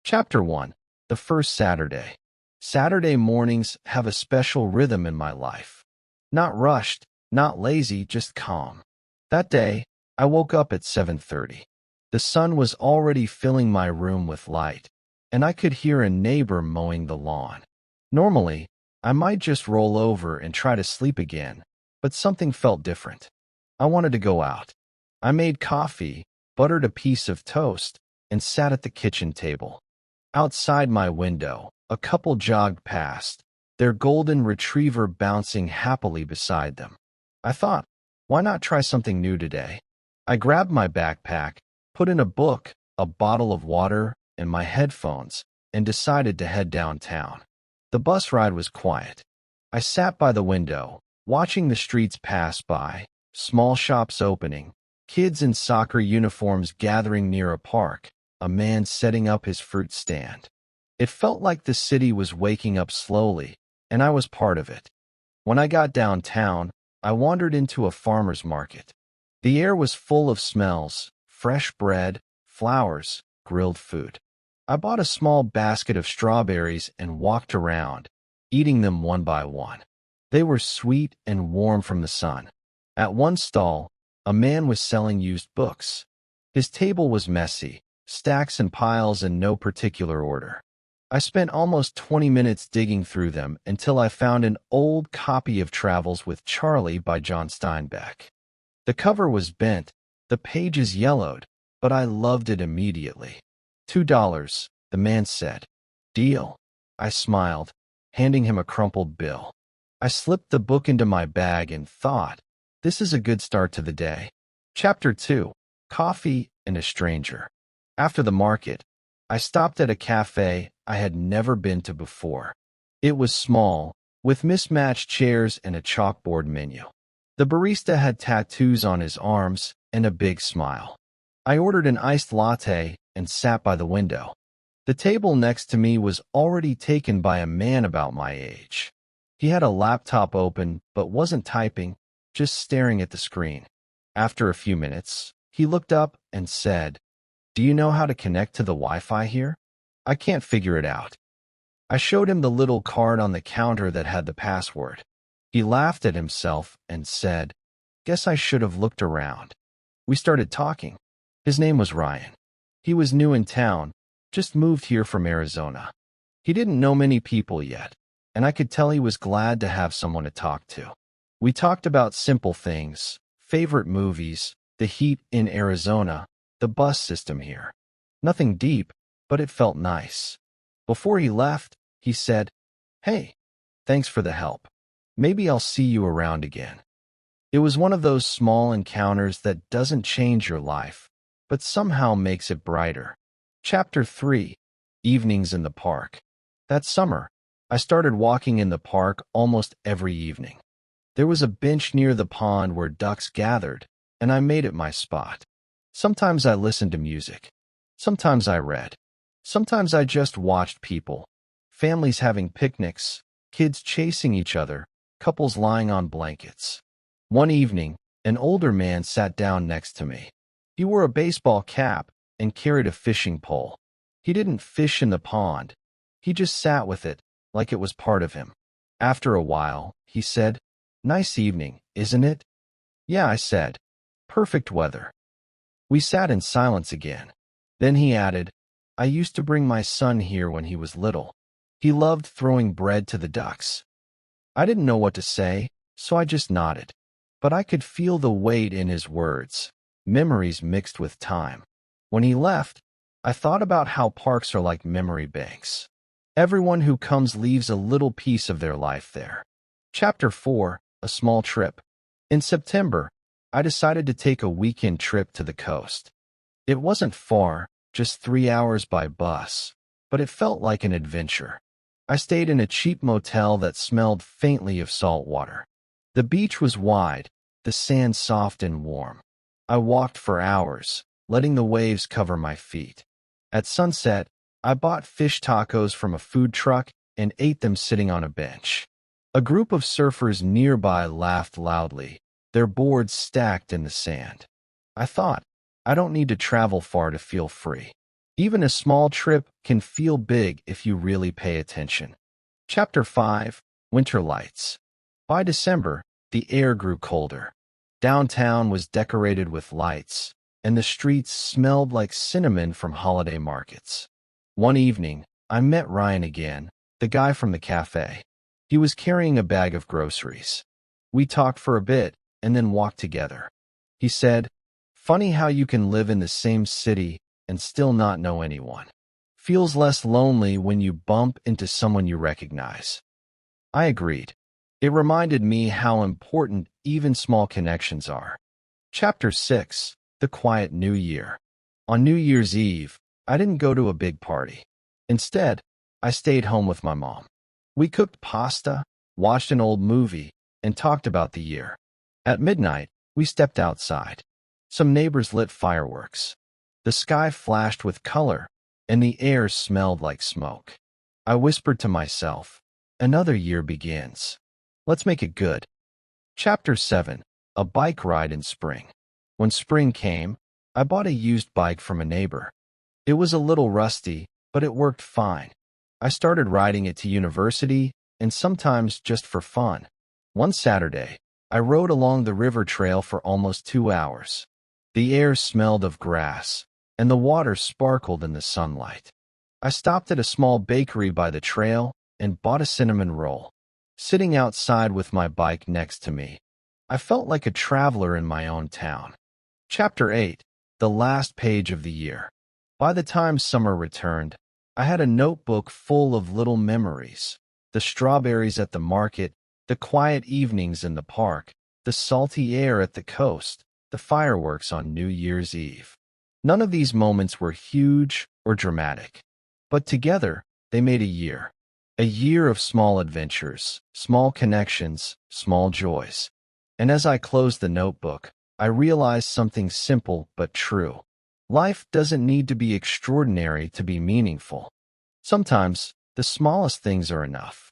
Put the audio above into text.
Chapter 1. The First Saturday. Saturday mornings have a special rhythm in my life. Not rushed, not lazy, just calm. That day, I woke up at 7:30. The sun was already filling my room with light, and I could hear a neighbor mowing the lawn. Normally, I might just roll over and try to sleep again, but something felt different. I wanted to go out. I made coffee, buttered a piece of toast, and sat at the kitchen table. Outside my window, a couple jogged past, their golden retriever bouncing happily beside them. I thought, why not try something new today? I grabbed my backpack, put in a book, a bottle of water, and my headphones, and decided to head downtown. The bus ride was quiet. I sat by the window, watching the streets pass by, small shops opening, kids in soccer uniforms gathering near a park, a man setting up his fruit stand. It felt like the city was waking up slowly, and I was part of it. When I got downtown, I wandered into a farmer's market. The air was full of smells, fresh bread, flowers, grilled food. I bought a small basket of strawberries and walked around, eating them one by one. They were sweet and warm from the sun. At one stall, a man was selling used books. His table was messy, stacks and piles in no particular order. I spent almost 20 minutes digging through them until I found an old copy of Travels with Charlie by John Steinbeck. The cover was bent, the pages yellowed, but I loved it immediately. $2, the man said. Deal. I smiled, handing him a crumpled bill. I slipped the book into my bag and thought, this is a good start to the day. Chapter 2. Coffee and a Stranger. After the market, I stopped at a cafe I had never been to before. It was small, with mismatched chairs and a chalkboard menu. The barista had tattoos on his arms and a big smile. I ordered an iced latte and sat by the window. The table next to me was already taken by a man about my age. He had a laptop open but wasn't typing, just staring at the screen. After a few minutes, he looked up and said, "Do you know how to connect to the Wi-Fi here? I can't figure it out." I showed him the little card on the counter that had the password. He laughed at himself and said, "Guess I should have looked around." We started talking. His name was Ryan. He was new in town, just moved here from Arizona. He didn't know many people yet, and I could tell he was glad to have someone to talk to. We talked about simple things, favorite movies, the heat in Arizona, the bus system here. Nothing deep, but it felt nice. Before he left, he said, "Hey, thanks for the help. Maybe I'll see you around again." It was one of those small encounters that doesn't change your life, but somehow makes it brighter. Chapter 3. Evenings in the Park. That summer, I started walking in the park almost every evening. There was a bench near the pond where ducks gathered, and I made it my spot. Sometimes I listened to music. Sometimes I read. Sometimes I just watched people. Families having picnics, kids chasing each other, couples lying on blankets. One evening, an older man sat down next to me. He wore a baseball cap and carried a fishing pole. He didn't fish in the pond. He just sat with it, like it was part of him. After a while, he said, "Nice evening, isn't it?" "Yeah," I said. "Perfect weather." We sat in silence again. Then he added, "I used to bring my son here when he was little. He loved throwing bread to the ducks." I didn't know what to say, so I just nodded. But I could feel the weight in his words, memories mixed with time. When he left, I thought about how parks are like memory banks. Everyone who comes leaves a little piece of their life there. Chapter 4. A Small Trip. In September, I decided to take a weekend trip to the coast. It wasn't far, just 3 hours by bus, but it felt like an adventure. I stayed in a cheap motel that smelled faintly of salt water. The beach was wide, the sand soft and warm. I walked for hours, letting the waves cover my feet. At sunset, I bought fish tacos from a food truck and ate them sitting on a bench. A group of surfers nearby laughed loudly, their boards stacked in the sand. I thought, I don't need to travel far to feel free. Even a small trip can feel big if you really pay attention. Chapter 5, Winter Lights. By December, the air grew colder. Downtown was decorated with lights, and the streets smelled like cinnamon from holiday markets. One evening, I met Ryan again, the guy from the cafe. He was carrying a bag of groceries. We talked for a bit and then walked together. He said, "Funny how you can live in the same city and still not know anyone. Feels less lonely when you bump into someone you recognize." I agreed. It reminded me how important even small connections are. Chapter 6, The Quiet New Year. On New Year's Eve, I didn't go to a big party. Instead, I stayed home with my mom. We cooked pasta, watched an old movie, and talked about the year. At midnight, we stepped outside. Some neighbors lit fireworks. The sky flashed with color, and the air smelled like smoke. I whispered to myself, "Another year begins. Let's make it good." Chapter 7, A Bike Ride in Spring. When spring came, I bought a used bike from a neighbor. It was a little rusty, but it worked fine. I started riding it to university and sometimes just for fun. One Saturday, I rode along the river trail for almost 2 hours. The air smelled of grass, and the water sparkled in the sunlight. I stopped at a small bakery by the trail and bought a cinnamon roll. Sitting outside with my bike next to me, I felt like a traveler in my own town. Chapter 8, The Last Page of the Year. By the time summer returned, I had a notebook full of little memories. The strawberries at the market, the quiet evenings in the park, the salty air at the coast, the fireworks on New Year's Eve. None of these moments were huge or dramatic, but together they made a year. A year of small adventures, small connections, small joys. And as I closed the notebook, I realized something simple but true. Life doesn't need to be extraordinary to be meaningful. Sometimes, the smallest things are enough.